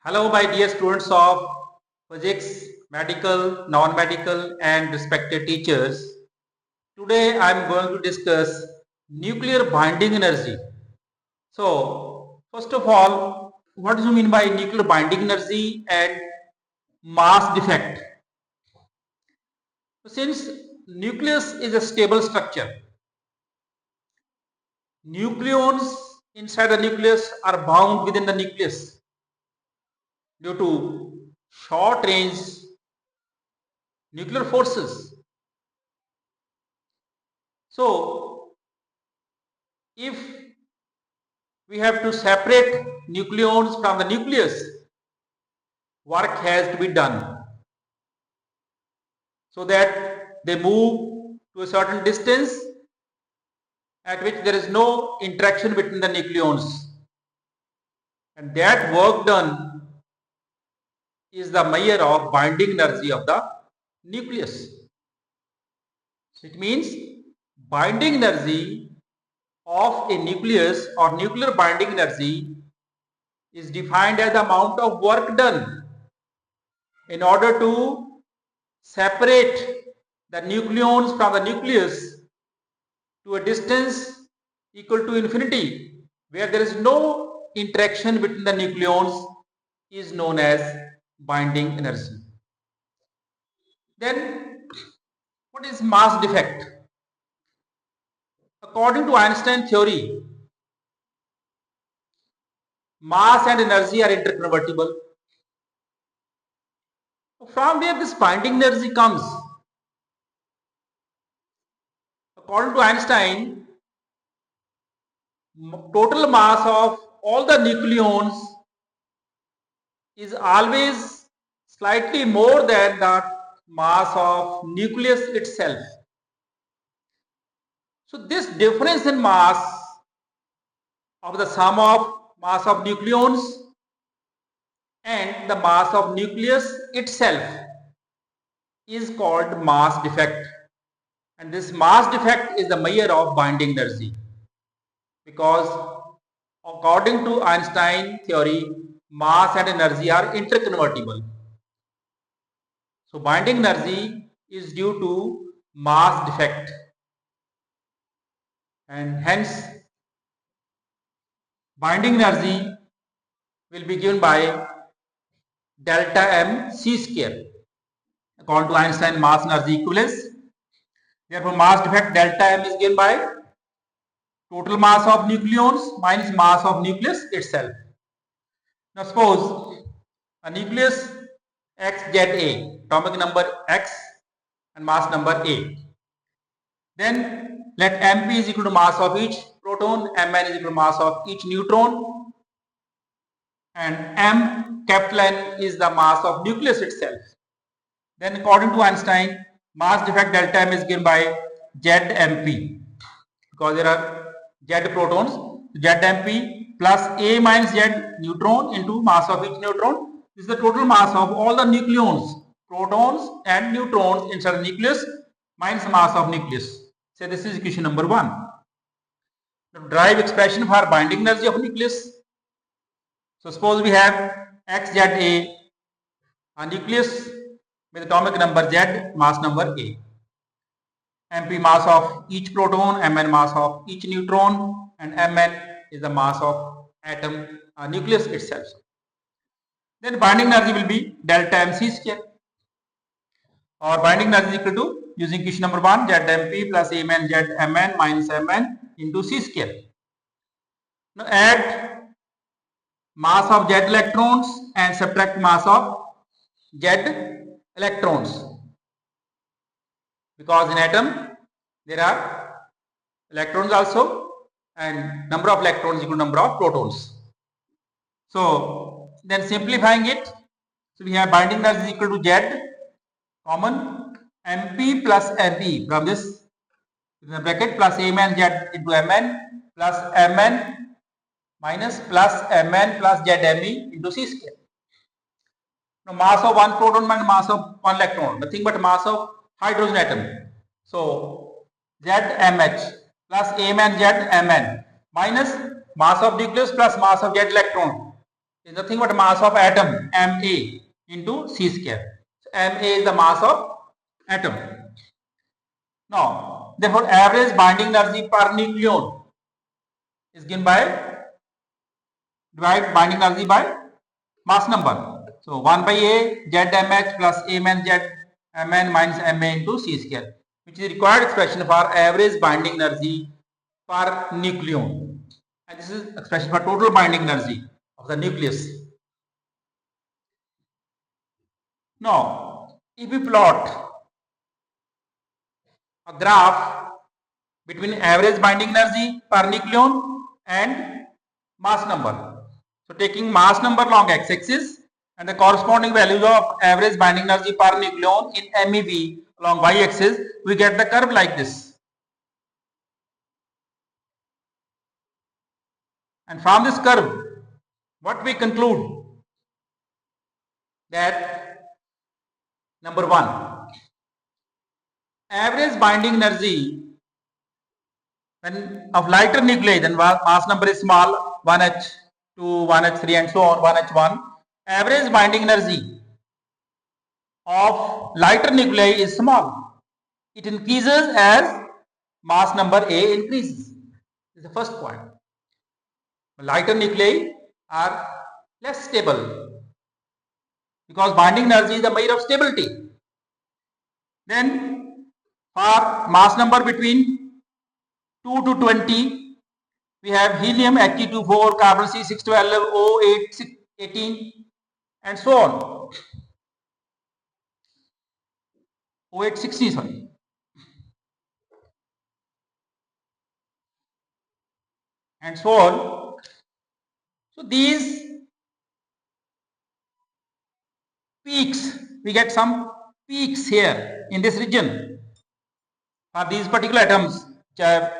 Hello, my dear students of physics, medical, non-medical and respected teachers. Today I am going to discuss nuclear binding energy. So, first of all, what do you mean by nuclear binding energy and mass defect? So, since nucleus is a stable structure, nucleons inside the nucleus are bound within the nucleus due to short range nuclear forces. So, if we have to separate nucleons from the nucleus, work has to be done so that they move to a certain distance at which there is no interaction between the nucleons, and that work done is the measure of binding energy of the nucleus. So it means binding energy of a nucleus or nuclear binding energy is defined as the amount of work done in order to separate the nucleons from the nucleus to a distance equal to infinity, where there is no interaction between the nucleons, is known as binding energy. Then, what is mass defect? According to Einstein theory, mass and energy are interconvertible. From where this binding energy comes? According to Einstein, total mass of all the nucleons is always slightly more than the mass of nucleus itself. So this difference in mass of the sum of mass of nucleons and the mass of nucleus itself is called mass defect, and this mass defect is the measure of binding energy, because according to Einstein theory, mass and energy are interconvertible. So binding energy is due to mass defect, and hence binding energy will be given by delta m c square according to Einstein mass energy equivalence. Therefore, mass defect delta m is given by total mass of nucleons minus mass of nucleus itself. Now suppose a nucleus XZA, atomic number X and mass number A. Then let Mp is equal to mass of each proton, Mn is equal to mass of each neutron, and M capital N is the mass of nucleus itself. Then according to Einstein, mass defect delta M is given by ZMP, because there are Z protons. ZMP plus A minus Z neutron into mass of each neutron. This is the total mass of all the nucleons, protons and neutrons inside the nucleus minus mass of nucleus. So this is equation number 1. Now derive expression for binding energy of nucleus. So suppose we have XZA, a nucleus with atomic number Z, mass number A. Mp mass of each proton, Mn mass of each neutron, and Mn is the mass of atom nucleus itself. Then binding energy will be delta mc square, or binding energy is equal to, using equation number 1, ZMP plus Mn ZMn minus Mn into c square. Now add mass of Z electrons and subtract mass of Z electrons, because in atom there are electrons also, and number of electrons equal to number of protons. So then simplifying it, so we have binding energy is equal to Z common Mp plus Me from this in the bracket plus Mn Z into Mn plus Mn minus plus Mn plus ZMe into c square. Now mass of one proton minus mass of one electron, nothing but mass of hydrogen atom. So ZMH plus Mn ZMn minus mass of nucleus plus mass of Z electron. is nothing but mass of atom, Ma into C square. So Ma is the mass of atom. Now, therefore, average binding energy per nucleon is given by divide binding energy by mass number. So 1 by A ZMH plus A man ZMN minus Ma into C square, which is required expression for average binding energy per nucleon. And this is expression for total binding energy of the nucleus. Now, if we plot a graph between average binding energy per nucleon and mass number. So taking mass number along x-axis and the corresponding values of average binding energy per nucleon in MeV along y-axis, we get the curve like this. And from this curve, what we conclude? That number one, average binding energy when of lighter nuclei, then mass number is small, 1H, 2, 1H3 and so on, 1H1. Average binding energy of lighter nuclei is small. It increases as mass number A increases. This is the first point. Lighter nuclei are less stable because binding energy is the measure of stability. Then for mass number between 2 to 20, we have helium He2 4, carbon C612, O818 and so on. O860, sorry. And so on. So these peaks, we get some peaks here in this region for these particular atoms which have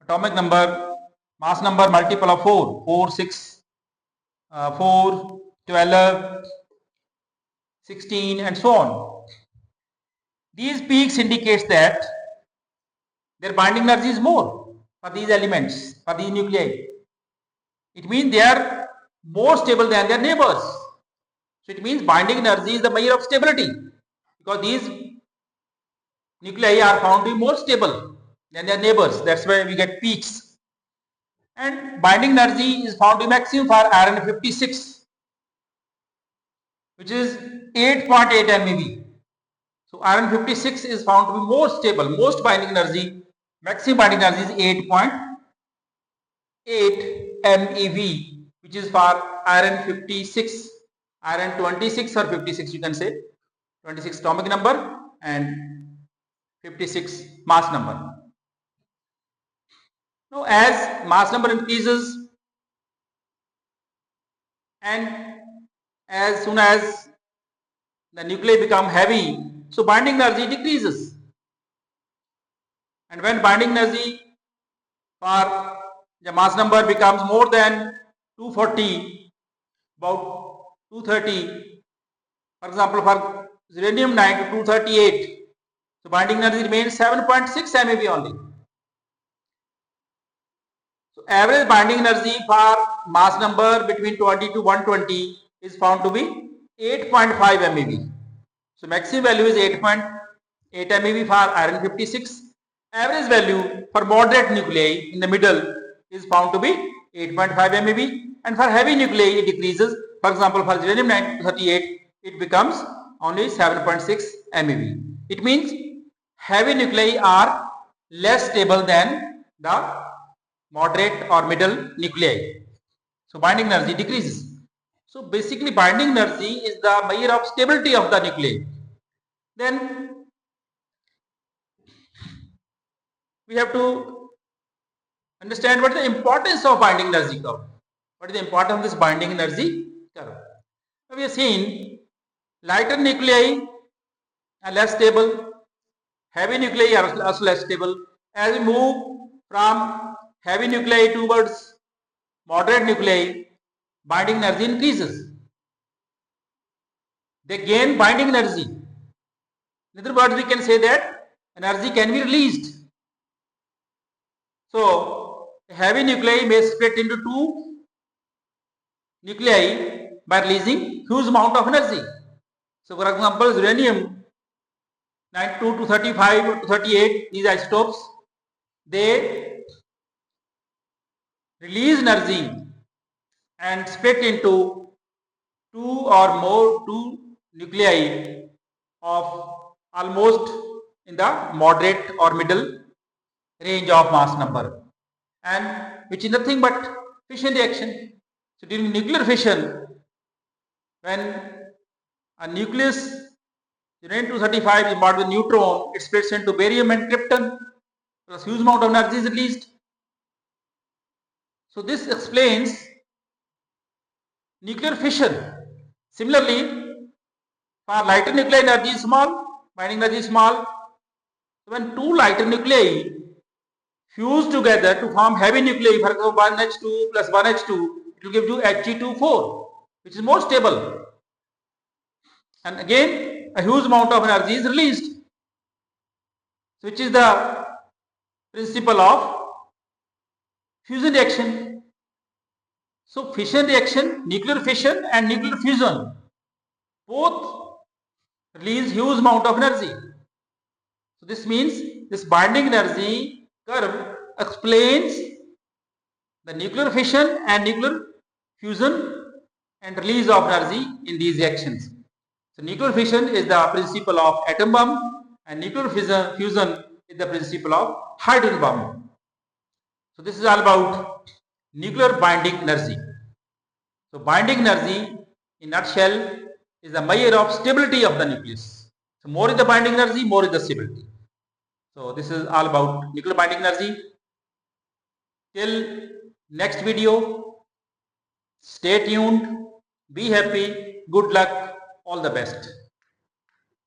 atomic number, mass number multiple of 4, 4, 6, 4, 12, 16 and so on. These peaks indicates that their binding energy is more for these elements, for these nuclei. It means they are more stable than their neighbors. So it means binding energy is the measure of stability because these nuclei are found to be more stable than their neighbors. That's why we get peaks. And binding energy is found to be maximum for iron 56, which is 8.8 MeV. So iron 56 is found to be more stable. Most binding energy, maximum binding energy is 8.8 MeV, which is for iron 56, iron 26 or 56 you can say, 26 atomic number and 56 mass number. Now as mass number increases and as soon as the nuclei become heavy, so binding energy decreases. And when binding energy for the mass number becomes more than 240, about 230, for example for uranium-9 to 238, so binding energy remains 7.6 MeV only. So average binding energy for mass number between 20 to 120 is found to be 8.5 MeV. So maximum value is 8.8 MeV for iron 56. Average value for moderate nuclei in the middle is found to be 8.5 MeV, and for heavy nuclei it decreases. For example, for uranium-9 to 38 it becomes only 7.6 MeV. It means heavy nuclei are less stable than the moderate or middle nuclei. So binding energy decreases. So basically binding energy is the measure of stability of the nuclei. Then we have to understand what is the importance of binding energy curve. What is the importance of this binding energy curve? So we have seen lighter nuclei are less stable, heavy nuclei are also less stable. As we move from heavy nuclei towards moderate nuclei, binding energy increases. They gain binding energy. In other words, we can say that energy can be released. So, heavy nuclei may split into two nuclei by releasing huge amount of energy. So for example, uranium 92 to 35 or to 38, these isotopes, they release energy and split into two nuclei of almost in the moderate or middle range of mass number, and which is nothing but fission reaction. So during nuclear fission, when a nucleus uranium-235 is bombarded with neutron, it splits into barium and krypton, plus huge amount of energy is released. So this explains nuclear fission. Similarly, for lighter nuclei, energy is small, binding energy is small. So when two lighter nuclei fuse together to form heavy nuclei, for example 1H2 plus 1H2, it will give you He2O4, which is more stable. And again, a huge amount of energy is released, which is the principle of fusion reaction. So fission reaction, nuclear fission and nuclear fusion, both release huge amount of energy. So this means this binding energy curve explains the nuclear fission and nuclear fusion and release of energy in these reactions. So nuclear fission is the principle of atom bomb and nuclear fusion is the principle of hydrogen bomb. So this is all about nuclear binding energy. So binding energy in nutshell is the measure of stability of the nucleus. So more is the binding energy, more is the stability. So this is all about nuclear binding energy. Till next video, stay tuned, be happy, good luck, all the best.